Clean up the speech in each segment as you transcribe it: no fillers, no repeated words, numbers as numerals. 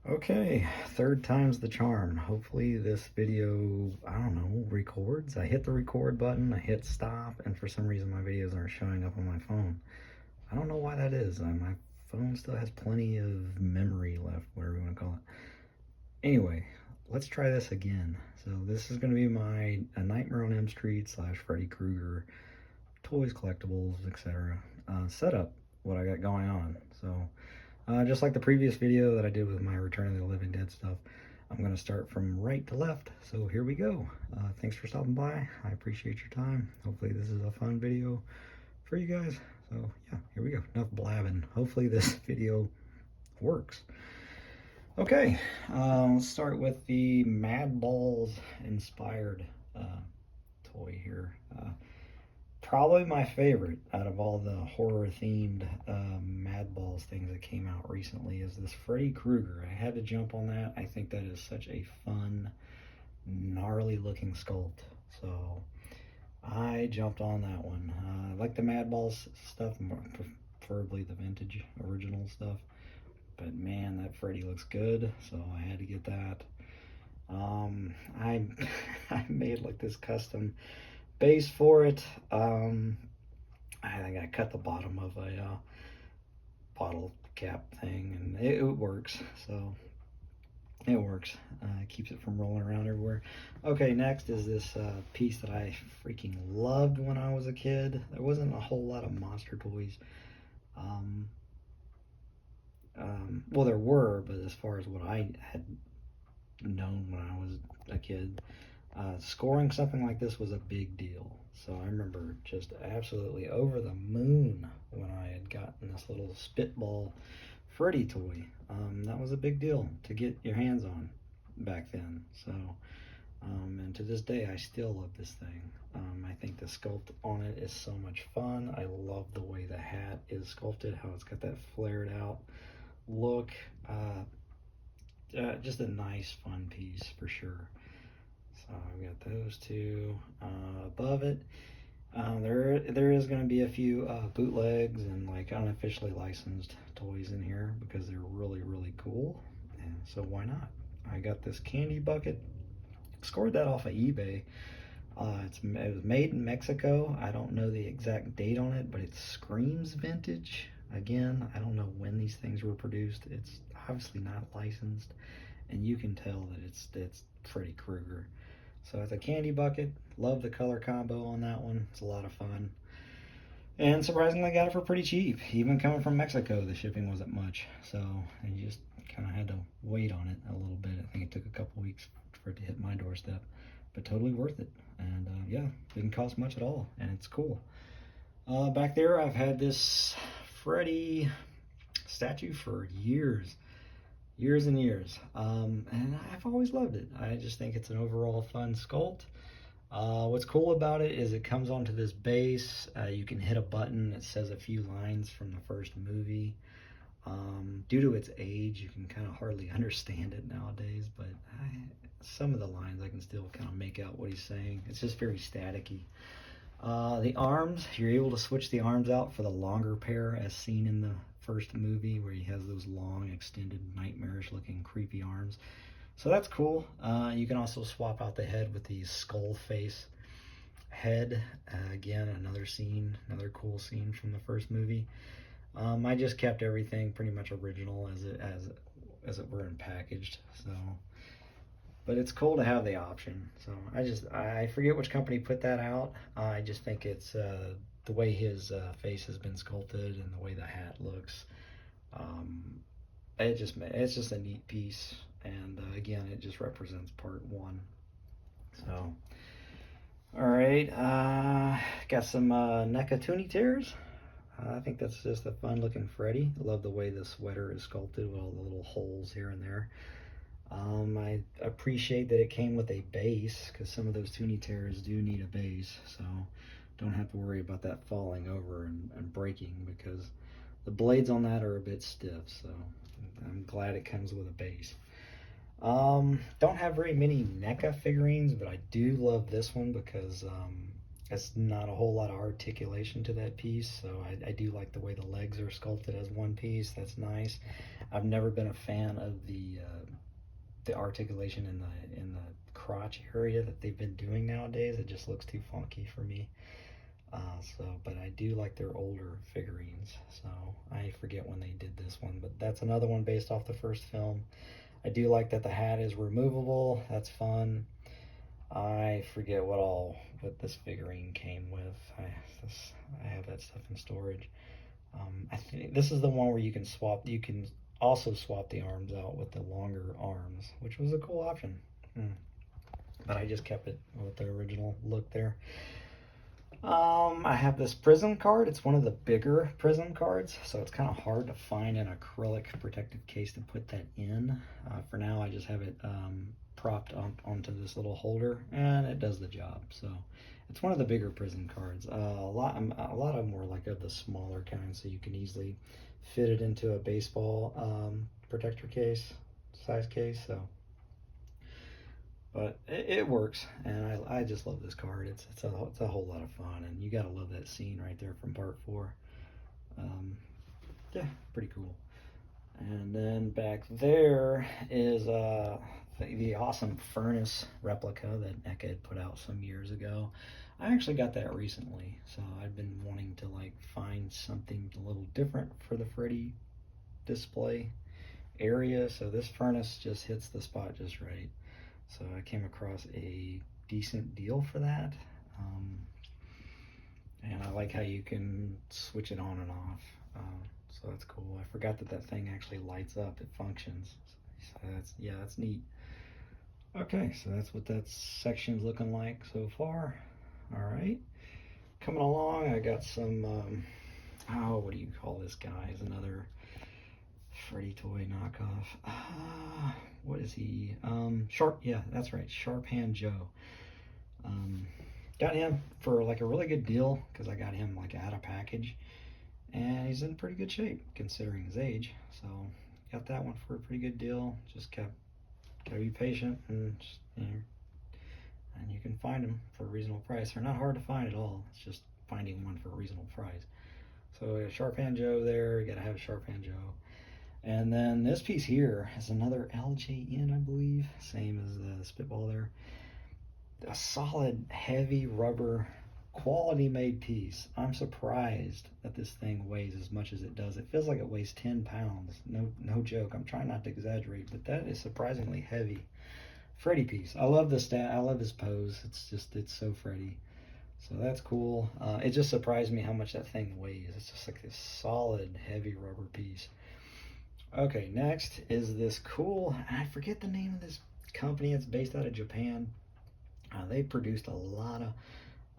Okay, third time's the charm. Hopefully this video, I don't know, records. I hit the record button, I hit stop, and for some reason my videos aren't showing up on my phone. I don't know why that is. My phone still has plenty of memory left, whatever you want to call it. Anyway, let's try this again. So this is going to be my A Nightmare on Elm Street slash Freddy Krueger toys, collectibles, etc. Setup, what I got going on. So just like the previous video that I did with my Return of the Living Dead stuff, I'm going to start from right to left. So here we go. Thanks for stopping by. I appreciate your time. Hopefully this is a fun video for you guys. So yeah, here we go. Enough blabbing. Hopefully this video works. Okay, let's start with the Mad Balls inspired toy here. Probably my favorite out of all the horror themed Mad Balls things that came out recently is this Freddy Krueger. I had to jump on that. I think that is such a fun, gnarly looking sculpt. So I jumped on that one. I like the Mad Balls stuff, more preferably the vintage original stuff. But man, that Freddy looks good, so I had to get that. I I made like this custom base for it. I think I cut the bottom of a bottle cap thing, and it works. So it works. It keeps it from rolling around everywhere. Okay, next is this piece that I freaking loved when I was a kid. There wasn't a whole lot of monster toys. Well, there were, but as far as what I had known when I was a kid, scoring something like this was a big deal. So I remember just absolutely over the moon when I had gotten this little spitball Freddy toy. That was a big deal to get your hands on back then. So, and to this day, I still love this thing. I think the sculpt on it is so much fun. I love the way the hat is sculpted, how it's got that flared out look. Just a nice, fun piece for sure. So I've got those two above it. There is going to be a few bootlegs and like unofficially licensed toys in here because they're really cool, and so why not? I got this candy bucket. Scored that off of eBay. It was made in Mexico. I don't know the exact date on it, but it screams vintage. Again, I don't know when these things were produced. It's obviously not licensed, and you can tell that it's Freddy Krueger. So it's a candy bucket. Love the color combo on that one. It's a lot of fun. And surprisingly, got it for pretty cheap. Even coming from Mexico, the shipping wasn't much. So you just kind of had to wait on it a little bit. I think it took a couple weeks for it to hit my doorstep. But totally worth it. And yeah, didn't cost much at all. And it's cool. Back there, I've had this Freddy statue for years and years, and I've always loved it. I just think it's an overall fun sculpt. What's cool about it is it comes onto this base. You can hit a button that says a few lines from the first movie. Due to its age, you can kind of hardly understand it nowadays, but some of the lines I can still kind of make out what he's saying. It's just very staticky. The arms, you're able to switch the arms out for the longer pair as seen in the first movie where he has those long, extended, nightmarish looking creepy arms. So that's cool. You can also swap out the head with the skull face head. Again, another cool scene from the first movie. I just kept everything pretty much original as it were and packaged. So, but it's cool to have the option. So I forget which company put that out. I just think it's the way his face has been sculpted and the way the hat looks. It's just a neat piece, and again, it just represents part one. So, all right, got some NECA Toonie Tears. I think that's just a fun looking Freddy. I love the way the sweater is sculpted with all the little holes here and there. I appreciate that it came with a base because some of those Toonie Tears do need a base, so don't have to worry about that falling over and breaking because the blades on that are a bit stiff, so I'm glad it comes with a base. Don't have very many NECA figurines, but I do love this one because it's not a whole lot of articulation to that piece, so I do like the way the legs are sculpted as one piece. That's nice. I've never been a fan of the articulation in the crotch area that they've been doing nowadays. It just looks too funky for me. But I do like their older figurines. So I forget when they did this one, but that's another one based off the first film. I do like that the hat is removable. That's fun. I forget what this figurine came with. I have that stuff in storage. I think this is the one where you can swap. You can also swap the arms out with the longer arms, which was a cool option. But I just kept it with the original look there. I have this prism card. It's one of the bigger prism cards, so it's kind of hard to find an acrylic protective case to put that in. For now, I just have it propped onto this little holder, and it does the job. So it's one of the bigger prism cards. A lot of them were like of the smaller kind, so you can easily fit it into a baseball protector case, size case. So. But it works, and I just love this card. It's a whole lot of fun, and you gotta love that scene right there from part 4. Yeah, pretty cool. And then back there is the awesome furnace replica that NECA had put out some years ago. I actually got that recently, so I've been wanting to like find something a little different for the Freddy display area. So this furnace just hits the spot just right. So I came across a decent deal for that. And I like how you can switch it on and off. So that's cool. I forgot that thing actually lights up. It functions. So that's neat. Okay, so that's what that section's looking like so far. All right. Coming along, I got some, what do you call this guy? Is another Freddy toy knockoff. What is he? Yeah, that's right, Sharp Hand Joe. Got him for like a really good deal because I got him like out of package, and he's in pretty good shape considering his age. So got that one for a pretty good deal. Just gotta be patient, and and you can find them for a reasonable price. They're not hard to find at all. It's just finding one for a reasonable price. So Sharp Hand Joe there. You gotta have a Sharp Hand Joe. And then this piece here is another LJN, I believe, same as the Spitball there. A solid, heavy rubber, quality made piece. I'm surprised that this thing weighs as much as it does. It feels like it weighs 10 pounds. No joke. I'm trying not to exaggerate, but that is surprisingly heavy. Freddy piece. I love I love his pose. It's so Freddy. So that's cool. It just surprised me how much that thing weighs. It's just like this solid, heavy rubber piece. Okay, next is this cool, I forget the name of this company. It's based out of Japan. They produced a lot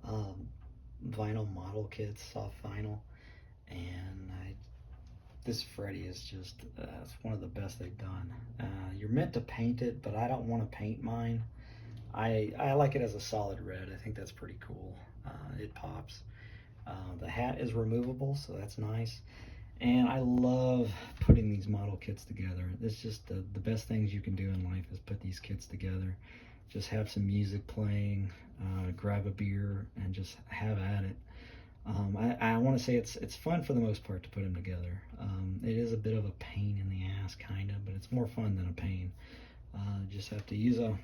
of vinyl model kits, soft vinyl, and this Freddy is just it's one of the best they've done. You're meant to paint it, but I don't want to paint mine. I like it as a solid red. I think that's pretty cool. It pops. The hat is removable, so that's nice. And I love putting these model kits together. It's just the best things you can do in life is put these kits together. Just have some music playing, grab a beer, and just have at it. I want to say it's fun for the most part to put them together. It is a bit of a pain in the ass, kind of, but it's more fun than a pain. Just have to use a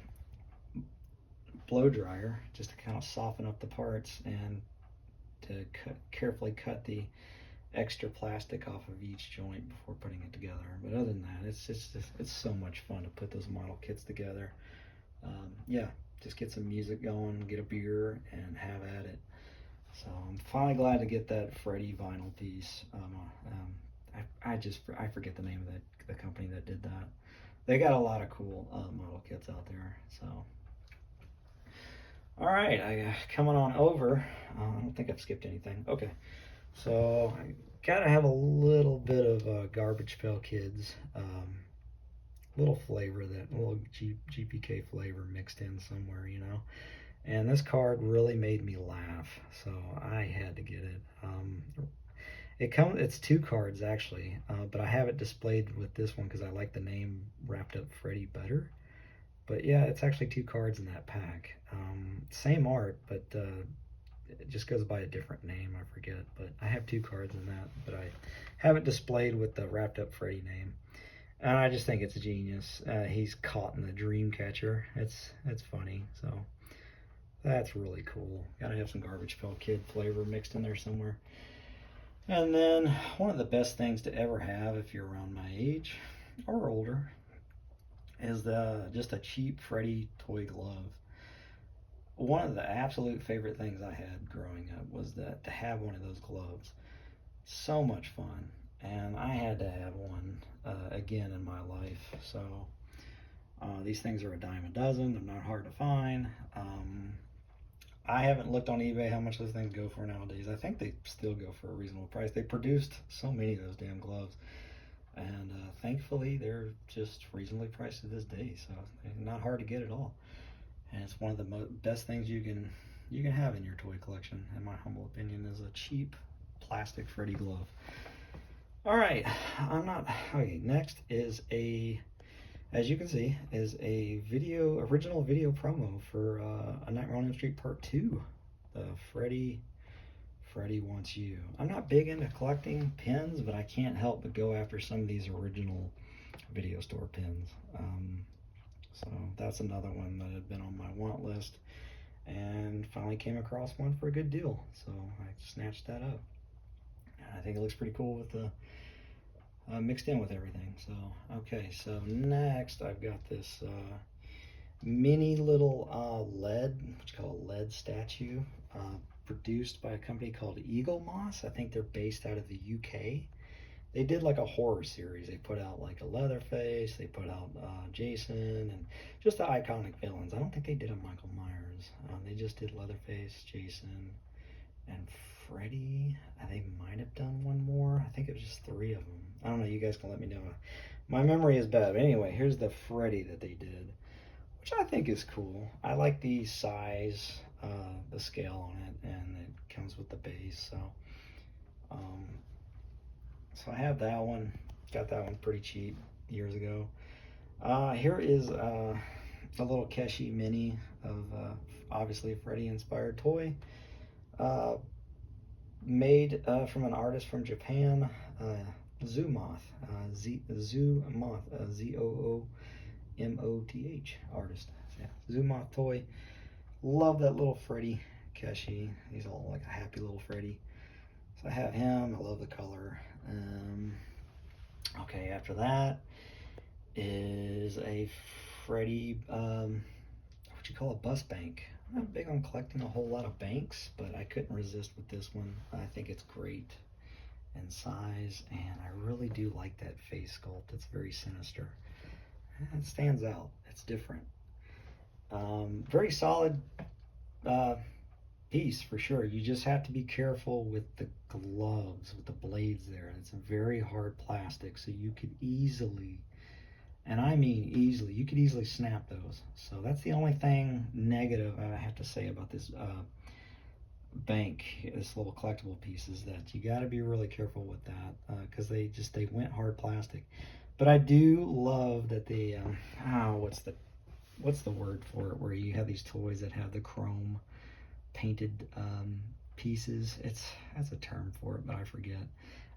blow dryer just to kind of soften up the parts and to carefully cut the extra plastic off of each joint before putting it together. But other than that, it's so much fun to put those model kits together. Yeah, just get some music going, get a beer, and have at it. So I'm finally glad to get that Freddy vinyl piece. I forget the name of the company that did that. They got a lot of cool model kits out there. So all right, coming on over. I don't think I've skipped anything. Okay. So I gotta have a little bit of Garbage Pail Kids, little flavor, that little GPK flavor mixed in somewhere, you know. And this card really made me laugh, so I had to get it. It's 2 cards actually, but I have it displayed with this one because I like the name Wrapped Up Freddy better. But yeah, it's actually 2 cards in that pack. Same art, but it just goes by a different name, I forget, but I have 2 cards in that, but I have it displayed with the wrapped up Freddy name. And I just think it's genius. He's caught in the dream catcher. It's funny, so that's really cool. Gotta have some Garbage Pail Kid flavor mixed in there somewhere. And then one of the best things to ever have if you're around my age or older is just a cheap Freddy toy glove. One of the absolute favorite things I had growing up was that to have one of those gloves. So much fun, and I had to have one again in my life. So these things are a dime a dozen. They're not hard to find. I haven't looked on eBay how much those things go for nowadays. I think they still go for a reasonable price. They produced so many of those damn gloves, and thankfully they're just reasonably priced to this day. So they're not hard to get at all, and it's one of the best things you can have in your toy collection, in my humble opinion, is a cheap plastic Freddy glove. All right, okay. Next is as you can see, is a original video promo for A Nightmare on Elm Street Part 2, the Freddy Wants You. I'm not big into collecting pins, but I can't help but go after some of these original video store pins. So that's another one that had been on my want list, and finally came across one for a good deal, so I snatched that up. I think it looks pretty cool with the mixed in with everything. So okay, so next I've got this mini little lead, what you call a lead statue, produced by a company called Eagle Moss. I think they're based out of the UK. They did like a horror series. They put out like a Leatherface, they put out Jason, and just the iconic villains. I don't think they did a Michael Myers. They just did Leatherface, Jason, and Freddy. They might have done one more. I think it was just 3 of them. I don't know. You guys can let me know. My memory is bad. But anyway, here's the Freddy that they did, which I think is cool. I like the size, the scale on it, and it comes with the base. So, so I have that one. Got that one pretty cheap years ago. Here is a little Keshi mini of obviously a Freddy inspired toy. Made from an artist from Japan, Zoomoth, Zoomoth artist. Yeah, Zoomoth toy. Love that little Freddy Keshi. He's all like a happy little Freddy. So I have him. I love the color. Okay, after that is a Freddy, what you call a bus bank. I'm not big on collecting a whole lot of banks, but I couldn't resist with this one. I think it's great in size, and I really do like that face sculpt. It's very sinister. It stands out. It's different. Very solid piece for sure. You just have to be careful with the gloves, with the blades there. It's a very hard plastic, so you could easily, and I mean easily, you could easily snap those. So that's the only thing negative I have to say about this bank, this little collectible piece, is that you got to be really careful with that, because they went hard plastic. But I do love that they what's the word for it, where you have these toys that have the chrome painted pieces. That's a term for it, but I forget.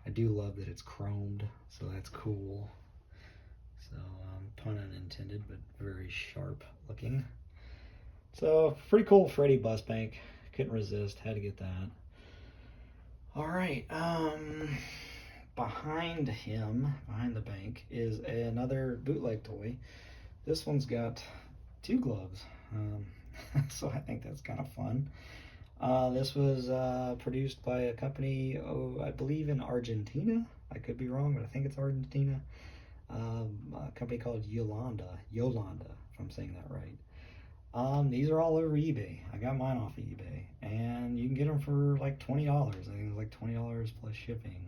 I do love that it's chromed, so that's cool. So pun unintended, but very sharp looking. So pretty cool Freddy bus bank. Couldn't resist, had to get that. All right, behind the bank, is another bootleg toy. This one's got 2 gloves, so I think that's kind of fun. This was produced by a company, I believe in Argentina. I could be wrong, but I think it's Argentina. A company called Yolanda, if I'm saying that right. These are all over eBay. I got mine off of eBay, and you can get them for like $20. I think it's like $20 plus shipping.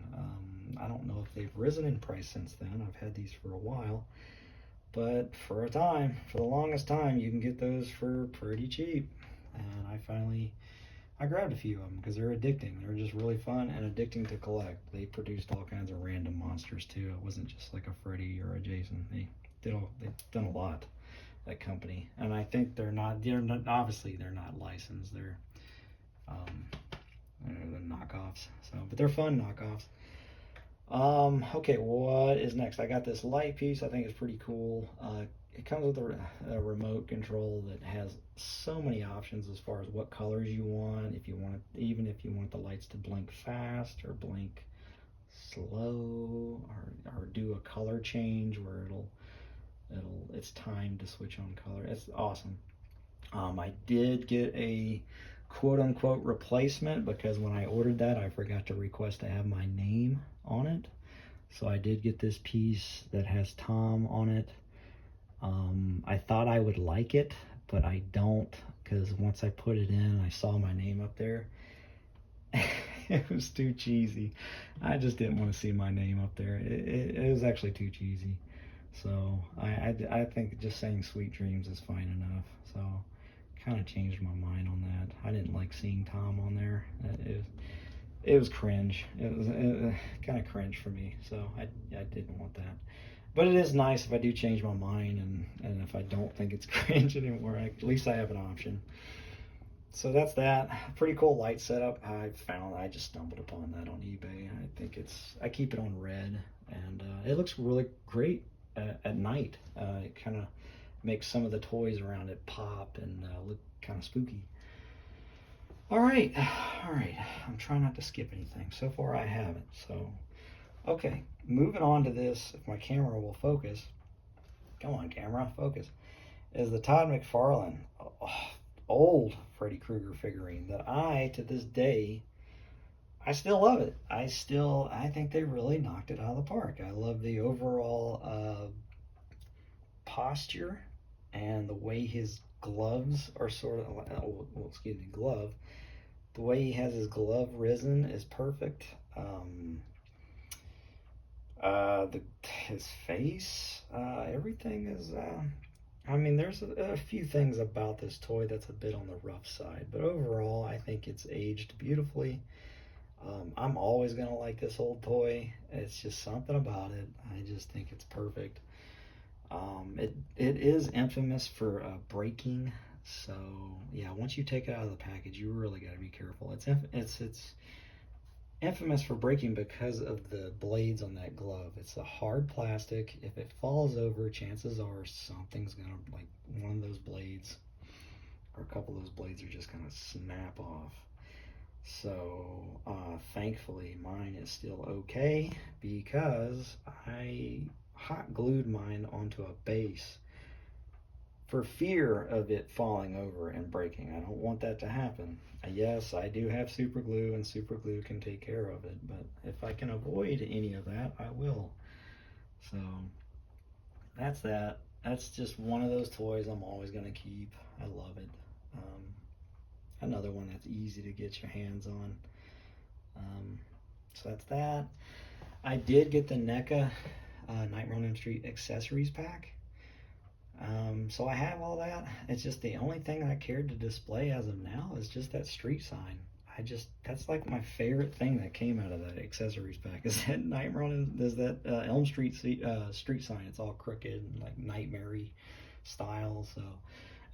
I don't know if they've risen in price since then. I've had these for a while, but for the longest time, you can get those for pretty cheap. And I grabbed a few of them because they're addicting. They're just really fun and addicting to collect. They produced all kinds of random monsters too. It wasn't just like a Freddy or a Jason. They've done a lot, that company. And I think they're not obviously they're not licensed. They're The knockoffs. So, but they're fun knockoffs. Okay, what is next? I got this light piece. I think it's pretty cool. It comes with a remote control that has so many options as far as what colors you want. If you want, even if you want the lights to blink fast or blink slow, or do a color change where it's timed to switch on color. It's awesome. I did get a quote unquote replacement because when I ordered that, I forgot to request to have my name on it. So I did get this piece that has Tom on it. I thought I would like it, but I don't, because once I put it in, I saw my name up there. It was too cheesy. I just didn't want to see my name up there. It was actually too cheesy. So I think just saying Sweet Dreams is fine enough. So kind of changed my mind on that. I didn't like seeing Tom on there. It was cringe. It was kind of cringe for me. So I didn't want that. But it is nice if I do change my mind, and if I don't think it's cringe anymore, at least I have an option. So that's that. Pretty cool light setup. I just stumbled upon that on eBay. I keep it on red, and it looks really great at night. It kind of makes some of the toys around it pop and look kind of spooky. All right. I'm trying not to skip anything. So far I haven't. So, okay, moving on to this, if my camera will focus. Come on, camera, focus. Is the Todd McFarlane old Freddy Krueger figurine that to this day, I still love it. I think they really knocked it out of the park. I love the overall posture and the way his gloves are sort of, glove. The way he has his glove risen is perfect. His face, everything is. There's a few things about this toy that's a bit on the rough side, but overall, I think it's aged beautifully. I'm always gonna like this old toy. It's just something about it. I just think it's perfect. It is infamous for breaking. So yeah, once you take it out of the package, you really got to be careful. It's infamous for breaking because of the blades on that glove. It's a hard plastic. If it falls over, chances are something's gonna, like, one of those blades or a couple of those blades are just gonna snap off. So thankfully mine is still okay because I hot glued mine onto a base for fear of it falling over and breaking. I don't want that to happen. Yes, I do have super glue, and super glue can take care of it, but if I can avoid any of that, I will. So that's that. That's just one of those toys I'm always going to keep. I love it. Another one that's easy to get your hands on. So that's that. I did get the NECA Nightmare on Elm Street accessories pack. So I have all that. It's just the only thing I cared to display as of now is just that street sign. That's like my favorite thing that came out of that accessories pack is that Elm Street street sign. It's all crooked and like nightmare-y style. So,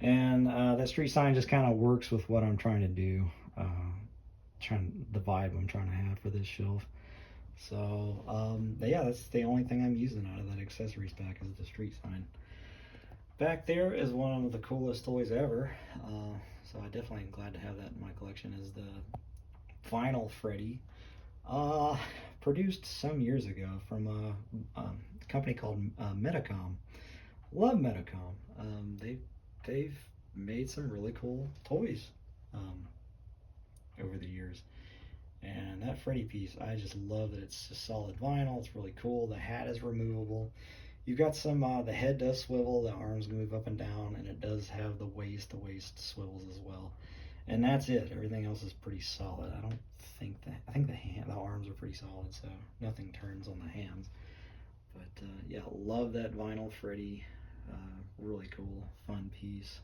and that street sign just kind of works with what I'm trying to do, the vibe I'm trying to have for this shelf. So yeah, that's the only thing I'm using out of that accessories pack is the street sign. Back there is one of the coolest toys ever, so I definitely am glad to have that in my collection, is the vinyl Freddy, produced some years ago from a company called Metacom. Love Metacom. They've made some really cool toys over the years. And that Freddy piece, I just love that it's just solid vinyl. It's really cool. The hat is removable. You've got some, the head does swivel, the arms move up and down, and it does have the waist swivels as well. And that's it. Everything else is pretty solid. I think the arms are pretty solid, so nothing turns on the hands. But yeah, love that vinyl Freddy. Really cool, fun piece.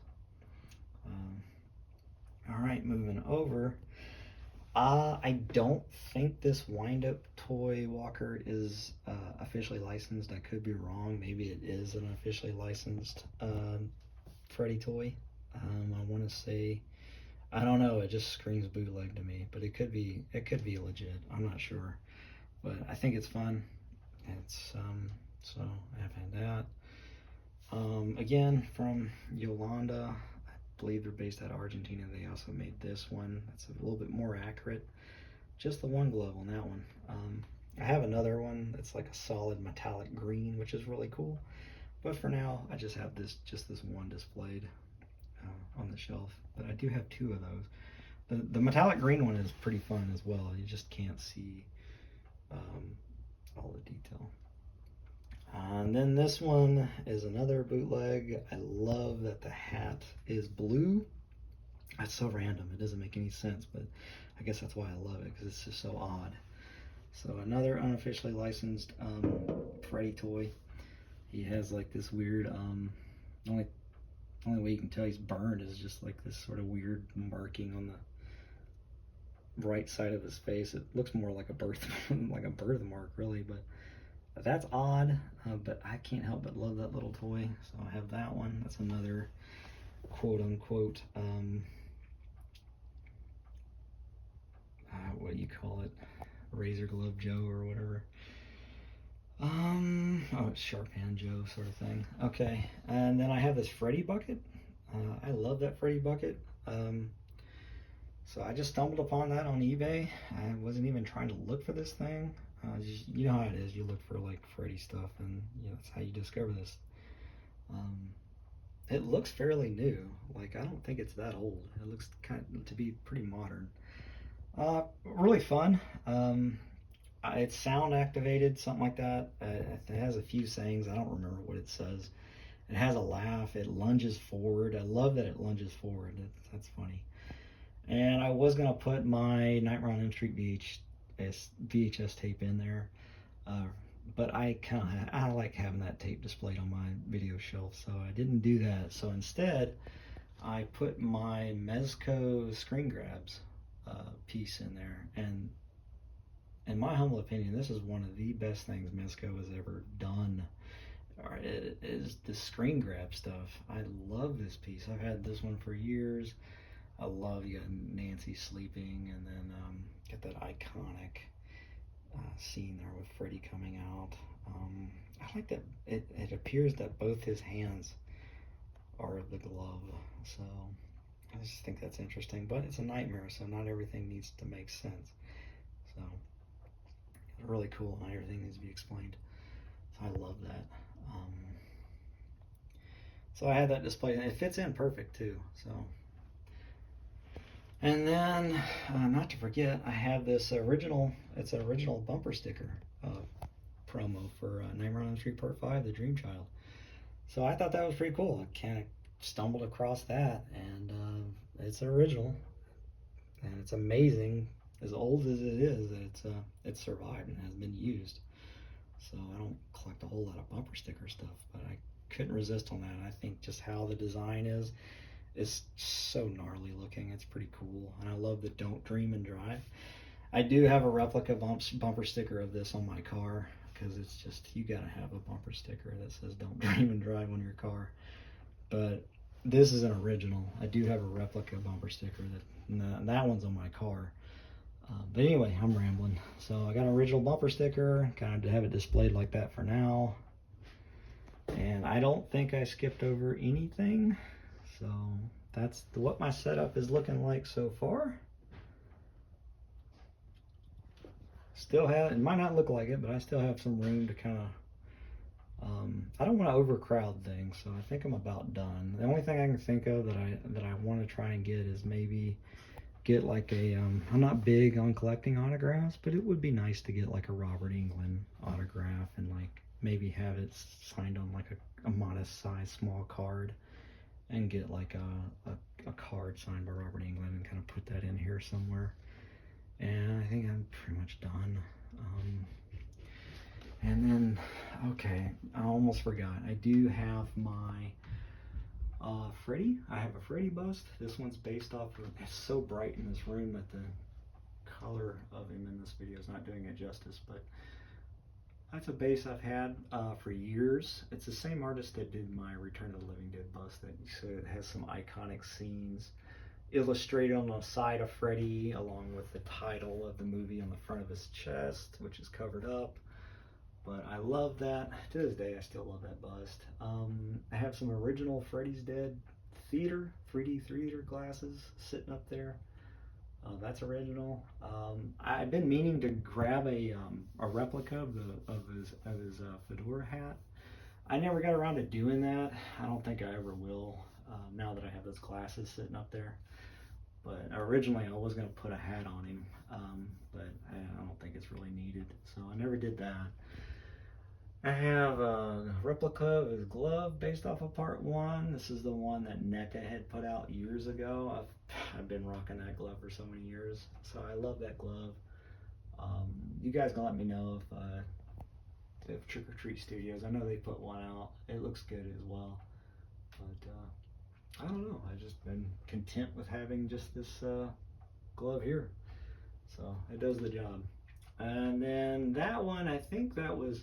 All right, moving over. I don't think this wind-up toy walker is officially licensed. I could be wrong. Maybe it is an officially licensed Freddy toy. I want to say I don't know. It just screams bootleg to me, but it could be legit. I'm not sure, but I think it's fun. It's so I've had that. Again from Yolanda. I believe they're based out of Argentina. They also made this one. That's a little bit more accurate. Just the one glove on that one. I have another one that's like a solid metallic green, which is really cool. But for now, I just have just this one displayed on the shelf. But I do have two of those. The metallic green one is pretty fun as well. You just can't see all the detail. And then this one is another bootleg. I love that the hat is blue. That's so random. It doesn't make any sense, but I guess that's why I love it, because it's just so odd. So another unofficially licensed Freddy toy. He has like this weird, only way you can tell he's burned is just like this sort of weird marking on the right side of his face. It looks more like a birthmark really, but that's odd. But I can't help but love that little toy. So I have that one. That's another quote unquote what do you call it, razor glove Joe or whatever. Oh, it's sharp hand Joe sort of thing. Okay, and then I have this Freddy bucket. I love that Freddy bucket. So I just stumbled upon that on eBay. I wasn't even trying to look for this thing. You know how it is. You look for like Freddy stuff, and that's how you discover this. It looks fairly new. Like I don't think it's that old. It looks kind of to be pretty modern. Really fun. It's sound activated, something like that. It has a few sayings. I don't remember what it says. It has a laugh. It lunges forward. I love that it lunges forward. That's funny. And I was gonna put my Nightmare on Elm Street VHS tape in there, but I like having that tape displayed on my video shelf, so I didn't do that. So instead, I put my Mezco screen grabs piece in there, and in my humble opinion, this is one of the best things Mezco has ever done. It is the screen grab stuff. I love this piece. I've had this one for years. I love, you got Nancy sleeping, and then get that iconic scene there with Freddy coming out. I like that it appears that both his hands are the glove, so I just think that's interesting. But it's a nightmare, so not everything needs to make sense. So really cool, not everything needs to be explained. So I love that. So I had that displayed, and it fits in perfect too. So, and then not to forget, I have this original. It's an original bumper sticker promo for Nightmare on Elm Street Part 5, The Dream Child. So I thought that was pretty cool. I kind of stumbled across that, and it's original, and it's amazing, as old as it is, that it's survived and has been used. So I don't collect a whole lot of bumper sticker stuff, but I couldn't resist on that. I think just how the design is so gnarly looking. It's pretty cool, and I love the "Don't Dream and Drive." I do have a replica bumper sticker of this on my car, because it's just, you gotta have a bumper sticker that says "Don't Dream and Drive" on your car. But this is an original. I do have a replica bumper sticker that one's on my car. But anyway, I'm rambling. So I got an original bumper sticker, kind of have it displayed like that for now. And I don't think I skipped over anything. So that's what my setup is looking like so far. Still have, it might not look like it, but I still have some room to kind of, I don't want to overcrowd things, so I think I'm about done. The only thing I can think of that I want to try and get is maybe get like I'm not big on collecting autographs, but it would be nice to get like a Robert Englund autograph, and like maybe have it signed on like a modest size small card, and get like a card signed by Robert Englund and kind of put that in here somewhere. And I think I'm pretty much done. And then, okay, I almost forgot. I do have my Freddy. I have a Freddy bust. This one's based off of, it's so bright in this room that the color of him in this video is not doing it justice, but that's a base I've had for years. It's the same artist that did my Return of the Living Dead bust, so it has some iconic scenes illustrated on the side of Freddy, along with the title of the movie on the front of his chest, which is covered up. But I love that. To this day, I still love that bust. I have some original Freddy's Dead 3D theater glasses sitting up there. That's original. I've been meaning to grab a replica of his fedora hat. I never got around to doing that. I don't think I ever will. Now that I have those glasses sitting up there. But originally I was going to put a hat on him, but I don't think it's really needed, so I never did that. I have a replica of his glove based off of part 1. This is the one that NECA had put out years ago. I've been rocking that glove for so many years, so I love that glove. You guys can let me know if Trick or Treat Studios, I know they put one out. It looks good as well, but I don't know. I've just been content with having just this glove here, so it does the job. And then that one, I think that was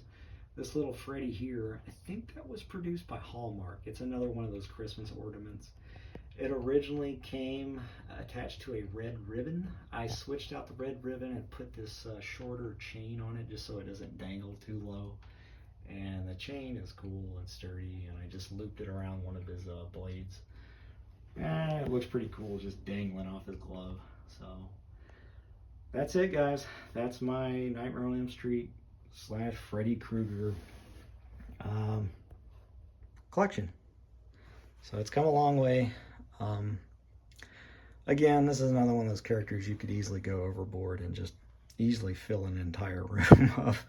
this little Freddy here. I think that was produced by Hallmark. It's another one of those Christmas ornaments. It originally came attached to a red ribbon. I switched out the red ribbon and put this shorter chain on it just so it doesn't dangle too low. And the chain is cool and sturdy, and I just looped it around one of his blades. It looks pretty cool just dangling off his glove. So that's it, guys. That's my Nightmare on Elm Street / Freddy Krueger collection. So it's come a long way. Again, this is another one of those characters you could easily go overboard and just easily fill an entire room of.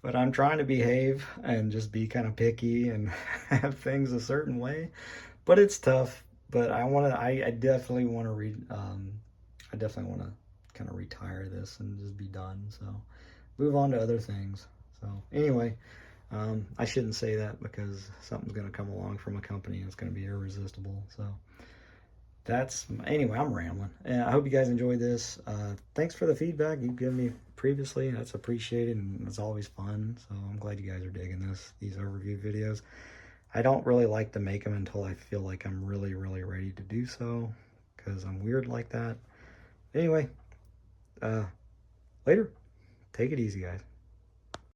But I'm trying to behave and just be kind of picky and have things a certain way. But it's tough. But I definitely want to kind of retire this and just be done. So move on to other things. So anyway, I shouldn't say that because something's going to come along from a company and it's going to be irresistible. So anyway, I'm rambling. And I hope you guys enjoyed this. Thanks for the feedback you've given me previously. That's appreciated, and it's always fun. So I'm glad you guys are digging these overview videos. I don't really like to make them until I feel like I'm really, really ready to do so, because I'm weird like that. Anyway, later. Take it easy, guys.